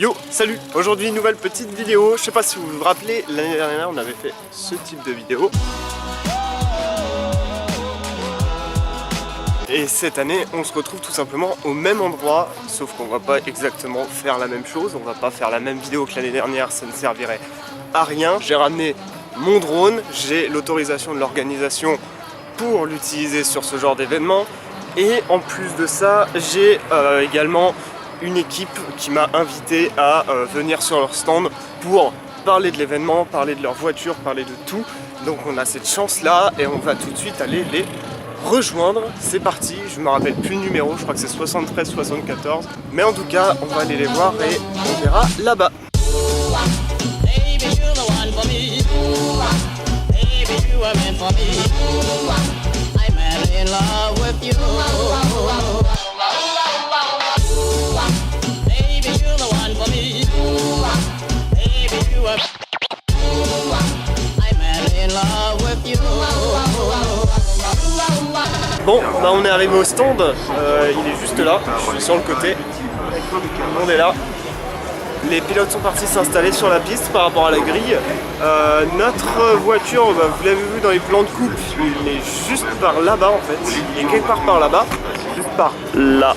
Yo, salut! Aujourd'hui une nouvelle petite vidéo. Je sais pas si vous vous rappelez, l'année dernière on avait fait ce type de vidéo. Et cette année on se retrouve tout simplement au même endroit, sauf qu'on va pas exactement faire la même chose, on va pas faire la même vidéo que l'année dernière, ça ne servirait à rien. J'ai ramené mon drone, j'ai l'autorisation de l'organisation pour l'utiliser sur ce genre d'événement. Et en plus de ça, j'ai également une équipe qui m'a invité à venir sur leur stand pour parler de l'événement, parler de leur voiture, parler de tout. Donc on a cette chance là et on va tout de suite aller les rejoindre. C'est parti, je me rappelle plus le numéro, je crois que c'est 73-74. Mais en tout cas, on va aller les voir et on verra là-bas. Bon, bah on est arrivé au stand, il est juste là, je suis sur le côté, tout le monde est là. Les pilotes sont partis s'installer sur la piste par rapport à la grille. Notre voiture, bah, vous l'avez vu dans les plans de coupe, il est juste par là-bas en fait, il est quelque part par là-bas, juste par là.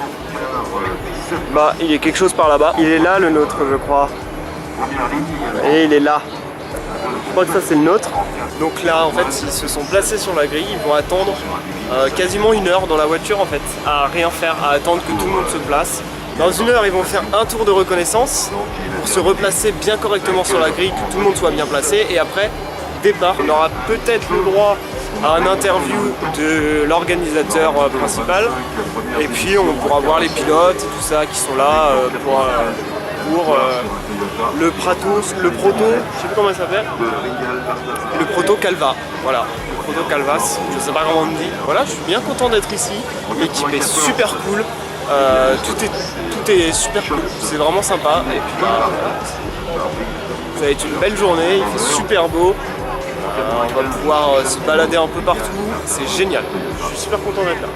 Bah, il est quelque chose par là-bas, il est là le nôtre je crois, et il est là. Je crois que ça c'est le nôtre. Donc là en fait ils se sont placés sur la grille, ils vont attendre quasiment une heure dans la voiture en fait, à rien faire, à attendre que tout le monde se place. Dans une heure ils vont faire un tour de reconnaissance pour se replacer bien correctement sur la grille, que tout le monde soit bien placé et après départ. On aura peut-être le droit à un interview de l'organisateur principal et puis on pourra voir les pilotes et tout ça qui sont là pour le proto, je sais plus comment il s'appelle, le proto Calva, voilà, le proto Calvas, je sais pas comment on dit. Voilà, je suis bien content d'être ici, l'équipe est super cool, tout est super cool, c'est vraiment sympa, et puis bah, ça va être une belle journée, il fait super beau, on va pouvoir se balader un peu partout, c'est génial, je suis super content d'être là.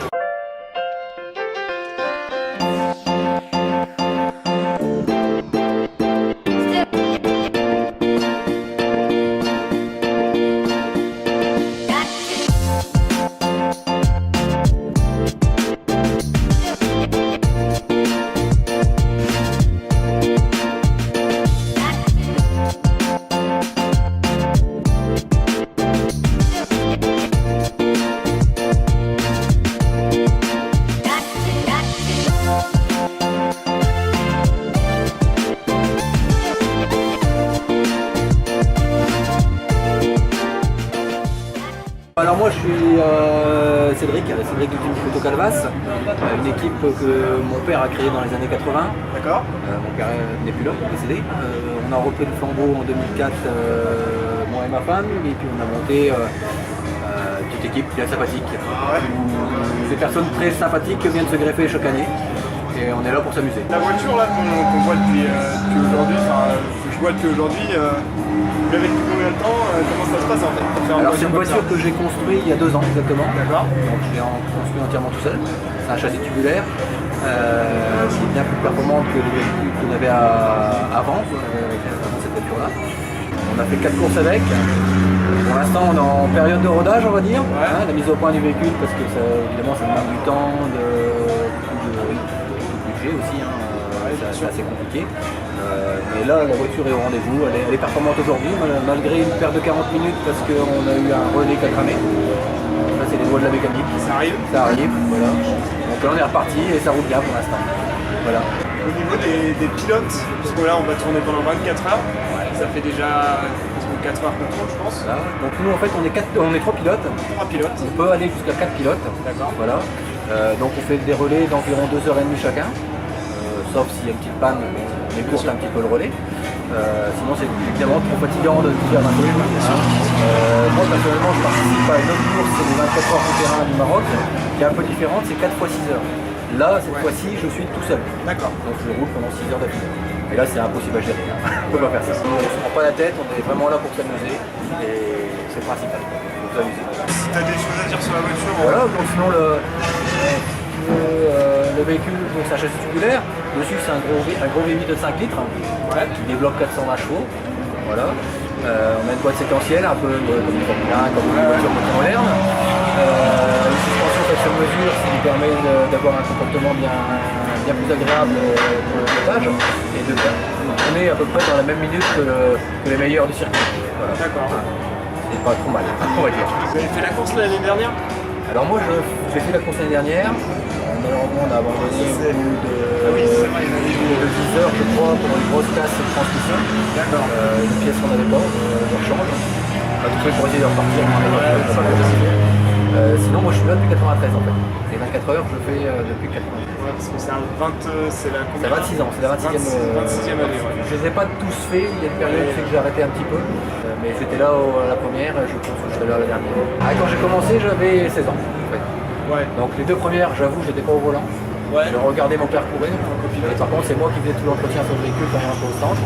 Alors moi je suis Cédric du team Proto Calvas, une équipe que mon père a créée dans les années 80. D'accord. Mon père n'est plus là, il est décédé. On a repris le flambeau en 2004, moi et ma femme, et puis on a monté une petite équipe bien sympathique. Où des personnes très sympathiques viennent se greffer chaque année. Et on est là pour s'amuser. La voiture là qu'on voit depuis aujourd'hui, que je vois depuis aujourd'hui, vous l'avez depuis combien de temps? Comment ça se passe en fait? Alors c'est une voiture que j'ai construite il y a 2 ans exactement. D'accord. Donc je l'ai construit entièrement tout seul. C'est un châssis tubulaire qui est bien plus performant que les véhicules qu'on avait avant cette voiture-là. On a fait 4 courses avec. Pour l'instant on est en période de rodage on va dire, la mise au point du véhicule parce que ça, évidemment ça demande du temps, de budget aussi, c'est assez compliqué. Mais là la voiture est au rendez-vous, elle est performante aujourd'hui malgré une perte de 40 minutes parce qu'on a eu un relais qui a cramé. Là c'est les lois de la mécanique. Ça arrive, voilà. Donc là on est reparti et ça roule bien pour l'instant. Voilà. Au niveau des pilotes, parce que là on va tourner pendant 24 heures, ça fait déjà 4 heures qu'on tourne je pense. Voilà. Donc nous en fait on est 3 pilotes. 3 pilotes. On peut aller jusqu'à 4 pilotes. D'accord. Voilà. Donc on fait des relais d'environ 2h30 chacun. Sauf s'il y a une petite panne, on écourte un petit peu le relais. Sinon c'est évidemment trop fatigant de faire un relais. Moi personnellement je participe à une autre course, c'est les 24 heures terrain du Maroc, qui est un peu différente, c'est 4 x 6 heures. Là cette fois-ci je suis tout seul. D'accord. Donc je roule pendant 6 heures d'affilée. Et là c'est impossible à gérer, on peut pas faire ça. On ne se prend pas la tête, on est vraiment là pour s'amuser et c'est le principal, pour s'amuser. Si tu as des choses à dire sur la voiture, voilà, donc sinon le véhicule, donc c'est un châssis tubulaire. Dessus, c'est un gros V8 de 5 litres qui développe 420 chevaux. Voilà. On a une boîte séquentielle, un peu comme une Formule 1, comme une voiture moderne. Une suspension faite sur mesure, ce qui nous permet d'avoir un comportement bien plus agréable pour le pilotage et de tourner à peu près dans la même minute que les meilleurs du circuit. Voilà. D'accord. C'est pas trop mal, on va dire. Vous avez fait la course l'année dernière? Alors moi j'ai fait la course l'année dernière. Malheureusement on a abandonné au bout de 10 heures je crois pour une grosse casse de transmission. D'accord. Une pièce qu'on n'avait pas, de rechange. On a tout fait pour essayer de repartir. Sinon moi je suis là depuis 93 en fait. Les 24 heures je le fais depuis 93. Ouais, parce que c'est la C'est 26 ans, c'est la 26e année. Ouais. Je ne les ai pas tous faits, il y a une période où j'ai arrêté un petit peu. Mais j'étais là à la première, je pense que j'étais là à la dernière. Quand j'ai commencé j'avais 16 ans en fait. Ouais. Donc les deux premières, j'avoue, j'étais pas au volant. Ouais. Je regardais mon père courir. Et par contre, c'est moi qui faisais tout l'entretien sur le véhicule pendant un peu au stand.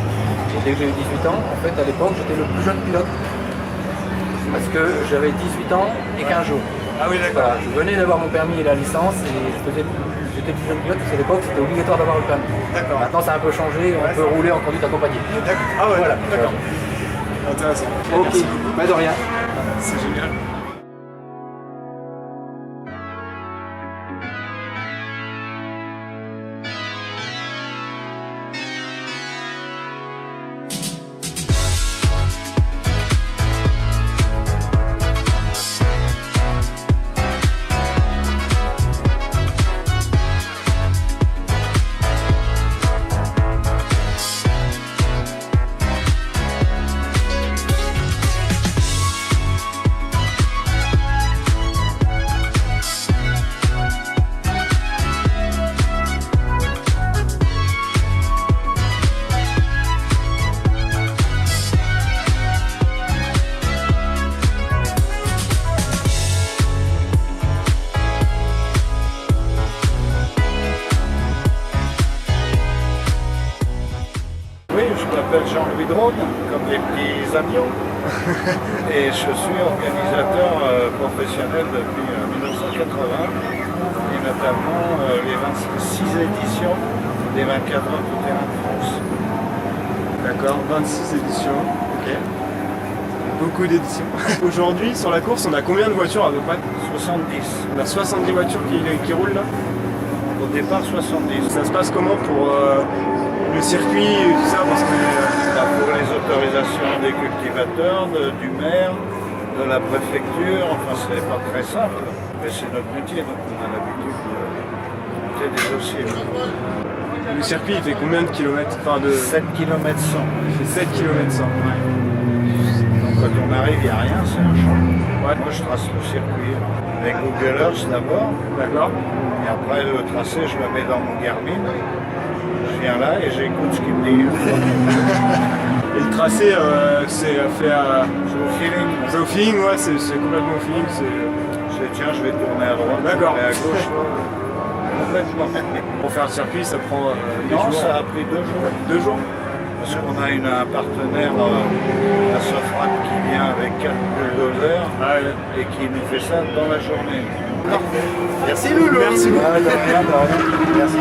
Et dès que j'ai eu 18 ans, en fait, à l'époque, j'étais le plus jeune pilote. Parce que j'avais 18 ans et 15 jours. Ah oui, d'accord. Voilà, je venais d'avoir mon permis et la licence et j'étais plus jeune pilote parce qu'à l'époque, c'était obligatoire d'avoir le permis. D'accord. Maintenant, ça a un peu changé, on peut rouler en conduite accompagnée. Ah ouais, Voilà. d'accord. Intéressant. Ok, Merci. pas de rien. C'est génial. Oui, je m'appelle Jean-Louis Drone, comme les petits avions. Et je suis organisateur professionnel depuis 1980, et notamment les 26 éditions des 24 heures de terrain de France. D'accord, 26 éditions. Ok. Beaucoup d'éditions. Aujourd'hui, sur la course, on a combien de voitures à peu près? 70. On a 70 voitures qui roulent là. Au départ, 70. Ça se passe comment pour le circuit et tout ça parce que, Pour les autorisations des cultivateurs, du maire, de la préfecture, enfin c'est pas très simple, mais c'est notre métier, donc on a l'habitude de monter des dossiers. le circuit il fait combien de kilomètres? Enfin de 7 km 100. il fait 7 km 100. Donc quand on arrive, il n'y a rien, c'est un champ. Ouais. Moi je trace le circuit avec Google Earth d'abord, D'accord. et après le tracé je le mets dans mon Garmin. Je viens là et j'écoute ce qu'il me dit. Et le tracé c'est fait à. C'est au feeling. C'est au feeling, ouais, c'est complètement au feeling. Je dis tiens, je vais tourner à droite, D'accord. et à gauche. Complètement. Pour faire le circuit, ça prend des Non, jours. ça a pris 2 jours. 2 jours. Parce qu'on a un partenaire, la Sofrac, qui vient avec 4 bulldozers Ah ouais. et qui nous fait ça dans la journée. Merci Loulou. Merci beaucoup. Ah, de rien, de rien. Merci.